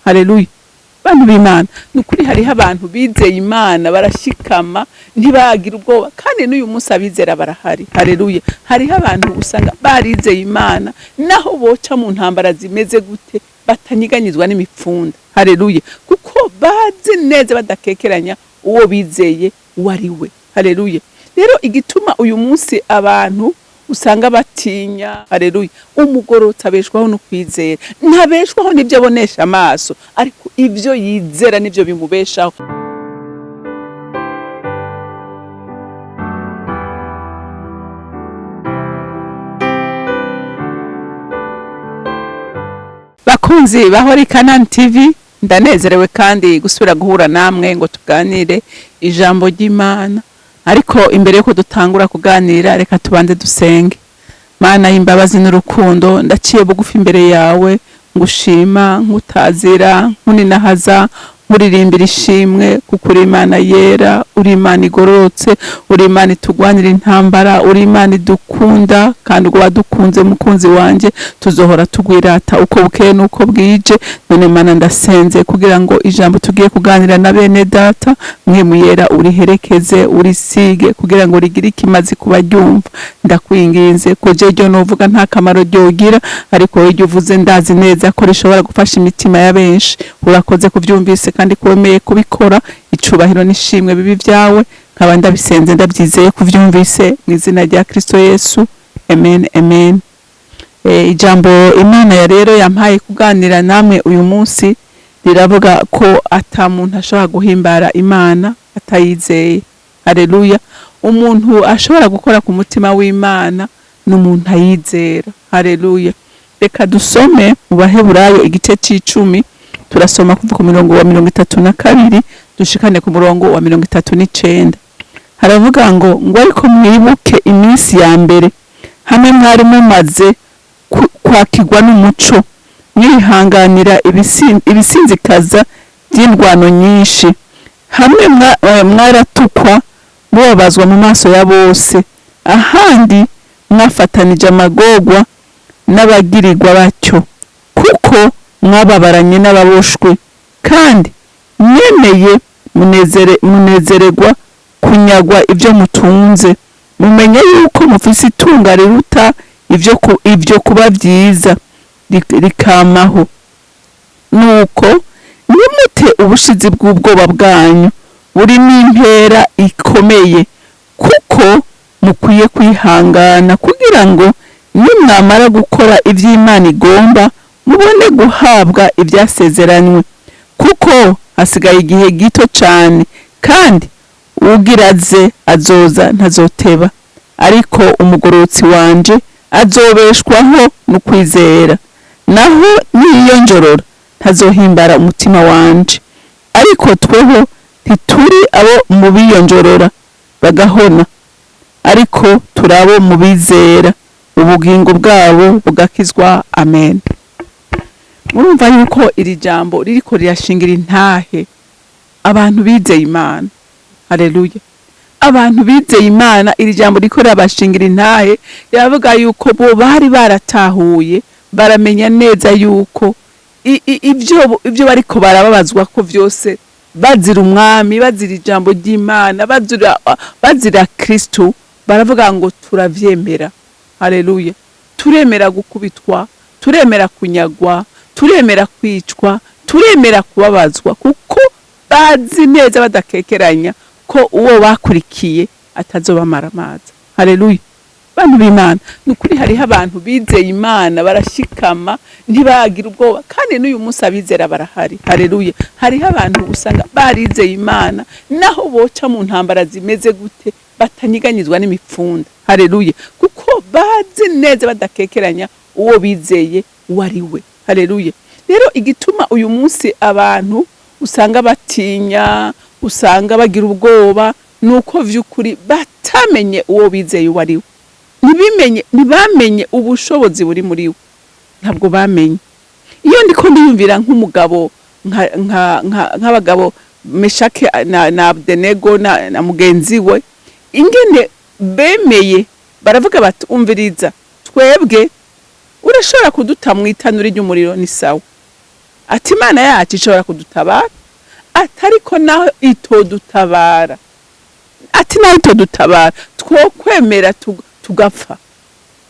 haleluya. Bantu b'Imana nukuri hariho abantu bizeye Imana barashikama ntibagira ubwoba kandi n'uyu munsi abizera barahari, haleluya. Hariho abantu usanga barizeye Imana naho boca mu ntambara zimeze gute batanyiganyizwa n'imipfunda, haleluya, kuko bazi neza badakekeranya uwo bizeye wariwe, haleluya. Rero igituma uyu munsi abantu usanga batinya, haleluya, umugorotsi abeshwaho no kwizera, ntabeshwaho n'ibyo abonesha amaso, ariko ibyo yizera nibyo bimubeshaho. Bakunzi bahori CANAAN TV, ndanezerewe kandi gusubira guhura namwe ngo tuganire ijambo ry'Imana. Ariko imbere yuko dutangura kuganira reka tubanze dusenge. Mana y'imbabazi n'urukundo, ndaciye bugufi imbere yawe ngushima, nkutazira, nkuninahaza, nkuririmbira ishimwe kuko uri Imana yera, uri Imana igororotse, uri Imana itugwanira intambara, uri Imana idukunda kandi ubwo wadukunze mukunzi wanje tuzohora tugwirata uko bukeye nuko bwije. None Mana ndasenze kugira ngo ijambo tugiye kuganira na bene data mwe muyera uriherekeze urisige kugira ngo rigire ikimazi kubaryumva. Ndakwinginze ko jejo novuga nta kamaro ryogira, ariko iryo uvuze ndazi neza ko rishobora gufasha imitima ya benshi. Urakoze kuvyumvise kandi kwemeye kubikora, icubahiro nishimwe bibi byawe nkaba ndabisenze ndabyizeye kuvyumvise mu izina rya Kristo Yesu, amen amen. Ijambo Imana ya rero yampaye kuganira namwe uyu munsi riravuga ko ata muntu ashobora guhimbara Imana atayizeye, haleluya. Umuntu ashobora gukora ku mutima w'Imana n'umuntu ayizera, haleluya. Reka dusome mu Baheburayo igice c'10, turasoma kuva ku murongo wa 32 dushikane ku murongo wa 39. Haravuga ngo ariko mwibuke iminsi ya mbere hamwe mwari mumaze kwakirwa n'umuco, mwihanganira ibisinzikaza by'indwano nyinshi, hamwe mwaratukwa mubabazwa mu maso ya bose, ahandi mwafatanije amagorwa n'abagirirwa batyo, kuko mwababaranye n'ababoshwe, kandi mwemeye munezererwa kunyagwa ibyo mutunze, mumenye yuko mufise itunga riruta ibyo kuba byiza rikamaho. Nuko nimute ubushizi bw'ubwoba bwanyu buri n'impera ikomeye, kuko mukwiye kwihangana kugira ngo nimwamara gukora ivy'Imana igomba mubone guhabwa ibyasezeranywe, kuko hasigaye igihe gito cyane kandi ugiraze azoza ntazoteba, ariko umugorotsi wanje azobeshwaho no kwizera. Naho niyonjorora ntazohimbara umutima wanje, ariko tweho ntituri abo mu biyonjorora bagahona, ariko turabo mu bizera ubugingo bwabo bugakizwa, amen. Murumva yuko iri jambo ririko rirashingira intahe abantu bizeye Imana, haleluya. Abantu bizeye Imana, iri jambo ririko rirabashingira intahe, yavuga yuko bo bari baratahuye baramenya neza yuko ibyo bariko barababazwa ko vyose bazira umwami, bazira ijambo ry'Imana, bazira Kristo, baravuga ngo turavyemera, haleluya. Turemera gukubitwa, turemera kunyagwa, turemera kwicwa, turemera kubabazwa, kuko bazi neza badakekeranya ko uwo bakurikiye atazobamara amazi, haleluya. Bantu b'Imana nukuri hariho abantu bizeye Imana barashikama ntibagira ubwoba kandi n'uyu munsi abizera barahari, haleluya. Hariho abantu usanga barizeye Imana naho boca mu ntambara zimeze gute batanyiganyizwa n'imipfunda, haleluya, kuko bazi neza badakekeranya uwo bizeye wariwe, haleluya. Rero igituma uyu munsi abantu usanga batinya, usanga bagira ubwoba, nuko vy'ukuri batamenye uwo bizeye wariwe, ntibamenye ubushobozi buri muri we, ntabwo bamenye. Iyo ndiko ndiyumvira nk'umugabo nk'abagabo Meshake na Abdenego na mugenzi we, ingene bemeye baravuga bati umviriza twebwe urashobora kuduta mu itanura ry'umuriro ni sawa, ati Imana yacu ishobora kudutabara, atariko naho itodutabara, ati naho itodutabara twokwemera tugapfa.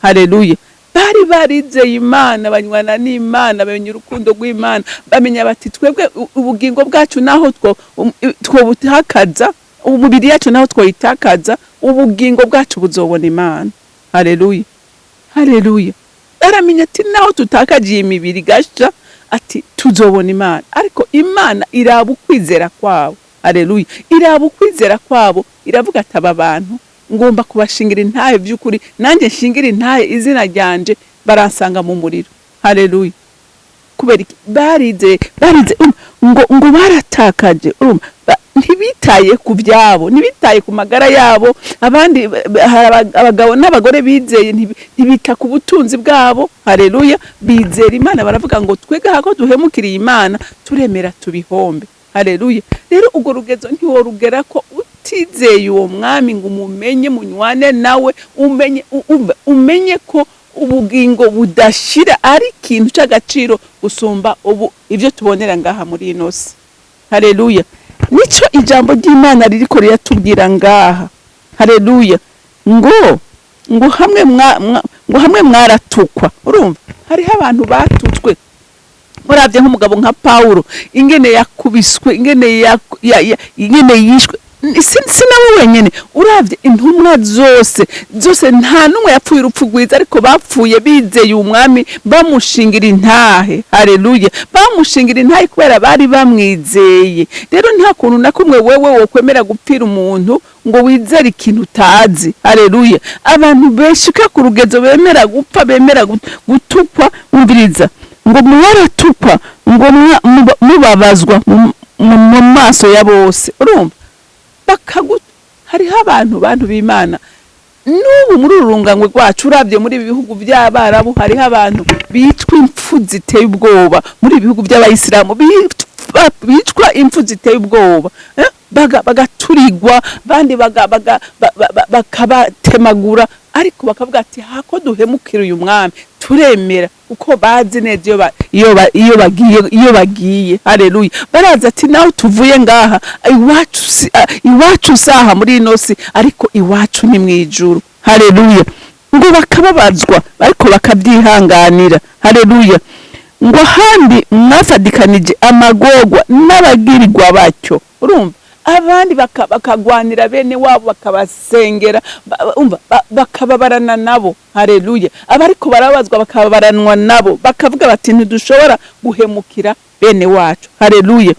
Haleluya. Bari barizeye Imana, banywana n'Imana, bamenye urukundo rw'Imana, bamenya bati twebwe ubugingo bwacu naho twobutakaza, umubiri yacu naho twoyitakaza, ubugingo bwacu buzobona Imana. Haleluya. Haleluya. Baramenya ati naho tutakaje imibiri gasha, ati tuzobona Imana. Ariko Imana iraba ukwizera kwabo. Haleluya. Iraba ukwizera kwabo, iravuga ati aba bantu ngomba kubashingira intahe by'ukuri, nanjye nshingira intahe izina ryanje, baransanga mu muriro. Haleluya. Kubera barize ngo baratakaje, ntibitaye ku byabo, ntibitaye ku magara yabo. Abandi abagabo n'abagore bizeye ntibita ku butunzi bwabo. Haleluya. Bizera Imana, baravuga ngo twega hako duhemukiriye Imana turemera tubihombe. Haleluya. Rero ubwo rugezo ntiworugera ko utizeye uwo mwami ngo umumenye, munywane nawe, umenye ko ubugingo budashira ari ikintu cy'agaciro gusumba ibyo tubonera ngaha muri inosi. Haleluya. Nico ijambo ry'Imana ririko riratubwira ngaha. Haleluya. ngo hamwe mwaratukwa. Urumva hariho abantu batutswe. Muravye nk'umugabo nka Paulo ingene yakubiswe, ingene yishwe, sinawe wenyene. Uravye intumwa zose nta numwe yapfuye urupfu rwiza, ariko bapfuye bizeye umwami, bamushingira intahe. Haleluya. Bamushingira intahe kubera bari bamwizeye. Rero nta kuntu na kumwe wewe wokwemera gupfira umuntu ngo wizere ikintu utazi. Haleluya. Abantu beshika ku rugezo bemera gupfa, bemera gutukwa. Umviriza, ngo mwaratukwa, ngo mubabazwa mu maso ya bose. Urumva hariho abantu b'Imana n'ubu muri urungangwe rwacu. Uravye muri bihugu by'Abarabu hariho abantu bitwa impfu ziteye ubwoba, muri bihugu by'Abayisilamu bitwa impfu ziteye ubwoba, bagaturigwa, bandi bakabatemagura, ariko bakavuga ati hako duhemukira uyu mwami turemera, uko bazi neza iyo bagiye. Haleluya. Baraza ati naho tuvuye ngaha iwacu saha muri inosi, ariko iwacu ni mwijuru. Haleluya. Ngo bakababazwa ariko bakabyihanganira. Haleluya. Ngo handi mwafadikanije amagorwa n'abagirirwa bacyo. Urumva abandi bakagwanira bene wabo, bakabasengera, bakababarana nabo. Haleluya. Abariko barabazwa bakababaranwa nabo, bakavuga bati ntidushobora guhemukira bene wacu. Haleluya.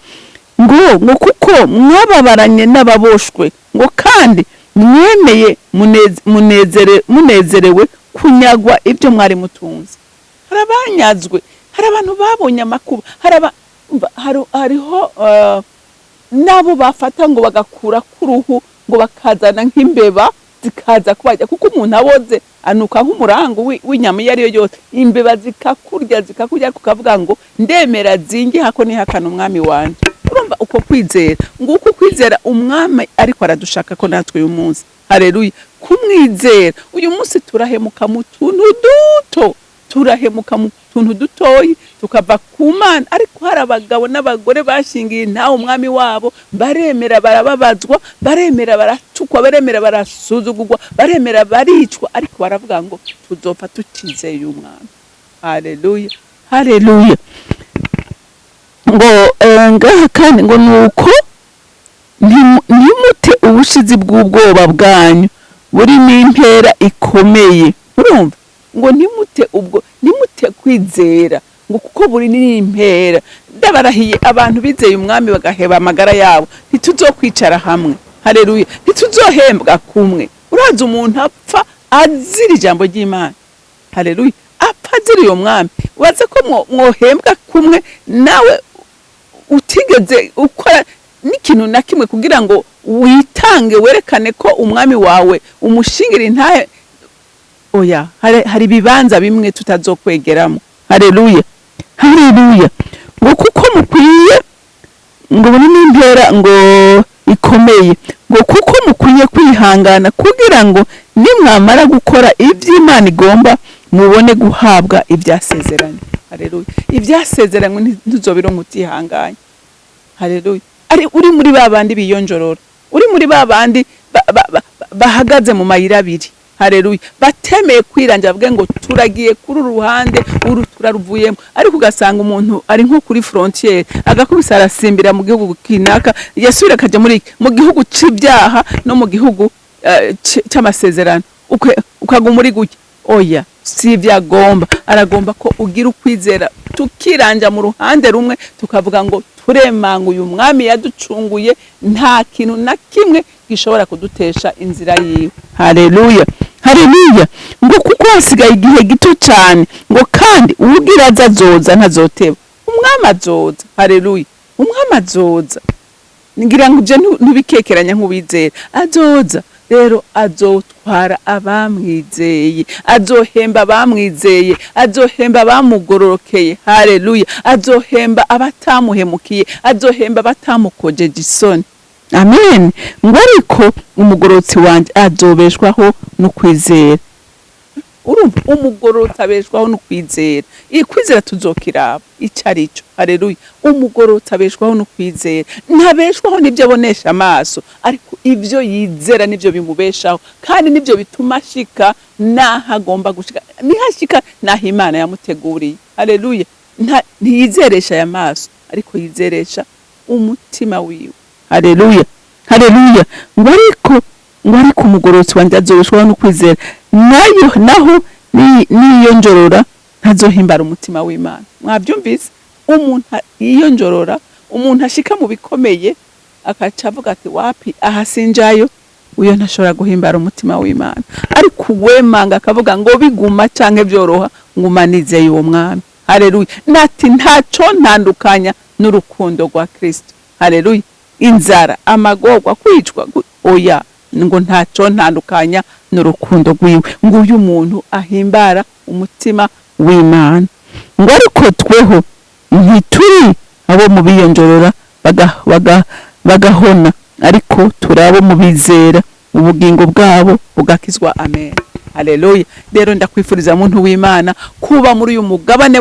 ngo kuko mwababaranye n'ababoshwe, ngo kandi mwemeye munezerewe kunyagwa ibyo mwari mutunze. Harabanyazwe, hari abantu babonye amakuba, hariho nabo bafata ngo bagakura kuruhu, ngo bakazana nk'imbeba zikaza kubajya, kuko umuntu aboze anuka nk'umurango w'inyama iyo ariyo yose. Imbeba zikakurya kukavuga ngo ndemera zingi hako ni hakana umwami wanje. Urumva uko kwizera, ngo uko kwizera umwami ariko aradushaka ko natwe uyu munsi. Haleluya. Kumwizera uyu munsi turahemuka mu tuntu duto, turahemuka mu tuntu dutoyi tukava ku Mana, ariko hari abagabo n'abagore bashingiye ntaho umwami wabo, baremera barababazwa, baremera baratukwa, baremera barasuzugurwa, baremera baricwa, ariko baravuga ngo tuzopfa tukizeye umwami. Haleluya. Haleluya. Ngo ngaha kandi ngo nuko ntimute ubushizi bw'ubwoba bwanyu buri n'impera ikomeye. Urumva ngo nimute kwizera, ngo kuko buri n'impera. Ndabarahiye abantu bizeye umwami bagaheba amagara yabo, ntituzokwicara hamwe. Haleluya. Ntituzohembwa kumwe. Uraza umuntu apfa azira ijambo ry'Imana. Haleluya. Apfa azira uyo mwami, waza ko mwohembwa kumwe nawe utigeze ukora n'ikintu na kimwe kugira ngo witange werekane ko umwami wawe umushingira intahe. Oya, hari bibanza bimwe tutazokwegeramo. Haleluya. Haleluya. Ngo kuko mukwiye, ngo buri n'impera ngo ikomeye, ngo kuko mukwiye kwihangana kugira ngo nimwamara gukora iby'Imana igomba mubone guhabwa ibyasezeranye. Haleluya. Ibyasezeranywe ntuzobironka utihanganye. Haleluya. Ari uri muri babandi biyonjorora, uri muri babandi bahagaze mu mayira abiri. Haleluya. Batemeye kwiranja bavuge ngo turagiye kuri uruhande turaruvuyemo, ariko ugasanga umuntu ari nko kuri frontiere agakubisa arasimbira mu gihugu kinaka, yasubira akaja mu gihugu c'ibyaha no mu gihugu c'amasezerano, ukaguma muri gutya. Oya, si ivyagomba. Aragomba ko ugira ukwizera, tukiranja mu ruhande rumwe tukavuga ngo turemanga uyu mwami yaducunguye, nta kintu na kimwe gishobora kudutesha inzira yiwe. Haleluya. Haleluya. Ngo kuko hasigaye igihe gito cyane, ngo kandi uwugira azoza ntazoteba. Umwami azoza. Haleluya. Umwami azoza. Ngira ngo je ntubikekeranya nk'ubizera. Azoza. Rero azotwara abamwizeye, azohemba abamwizeye, azohemba abamugororokeye. Haleluya. Azohemba abatamuhemukiye, azohemba abatamukojeje isoni. Amen. Ngo ariko umugororotsi wanje azobeshwaho no kwizera. Urumva, umugororotsi abeshwaho no kwizera. Ikwizera tuzokiraba icarico. Haleluya. Umugororotsi abeshwaho no kwizera, ntabeshwaho nibyo abonesha amaso, ariko ivyo yizera nivyo bimubeshaho, kandi nivyo bituma ashika naho agomba gushika. Nihashika naho Imana yamuteguriye. Haleluya. Ntiyizeresha aya maso, ariko yizeresha umutima wiwe. Haleluya. Haleluya. Ngo ariko umugororotsi wanje azobeshwaho no kwizera, naho niyonjorora ntazohimbara umutima w'Imana. Mwabyumvise? Umuntu yiyonjorora, umuntu ashika mu bikomeye akaca avuga ati wapi ahasinjayo, uyo ntashobora guhimbara umutima w'Imana. Ariko wemanga akavuga ngo biguma canke byoroha, ngumanizeye uwo mwami. Haleluya. Nati ntaco ntandukanya n'urukundo rwa Kristo. Haleluya. Inzara, amagorwa, kwicwa, oya, ngo ntaco ntandukanya n'urukundo rwiwe. Ngo uyu muntu ahimbara umutima w'Imana. Ngo ariko tweho ntituri abo mu biyonjorora bagahona, ariko turabo mu bizera ubugingo bwabo bugakizwa. Amen. Haleluya. Rero ndakwifuriza muntu w'Imana kuba muri uyu mugabane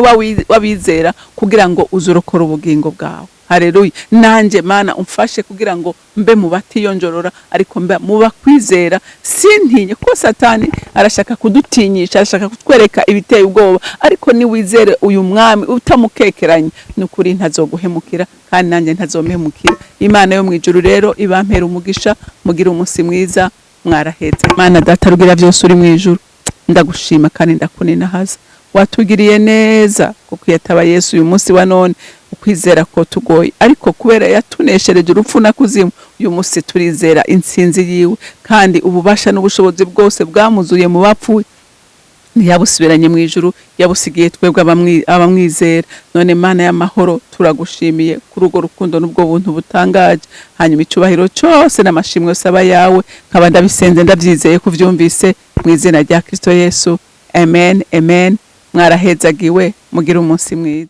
w'abizera kugira ngo uzurokora ubugingo bwawe. Haleluya. Nanje Mana umfashe kugira ngo mbe mu batiyonjorora, ariko mbe mu bakwizera. Sintinye ko Satani arashaka kudutinyisha, arashaka kutwereka ibiteye ubwoba, ariko ni wizere uyu mwami utamukekeranye, nukuri ntazoguhemukira, kandi nanje ntazomehemukira. Imana yo mwijuru rero ibampera umugisha, mugira umunsi mwiza, mwaraheze. Mana data rugira byose uri mwijuru, ndagushima kandi ndakuninahaza. Watugiriye neza kuko yataba Yesu uyu munsi wa none. Ukwizera ko tugoye, ariko kubera yatuneshereje urupfu na kuzimu, uyu munsi turizera intsinzi yiwe, kandi ububasha n'ubushobozi bwose bwamuzuye mu bapfuye ntiyabusubiranye mu ijuru, yabusigiye twebwe abamwizera. None Mana y'amahoro, turagushimiye kuri urwo rukundo n'ubwo buntu butangaje. Hanyuma icubahiro cyose n'amashimwe yose aba yawe, nkaba ndabisenze ndabyizeye kuvyumvise mu izina rya Kristo Yesu. Amen. Amen. Mwarahezagiwe, mugira umunsi mwiza.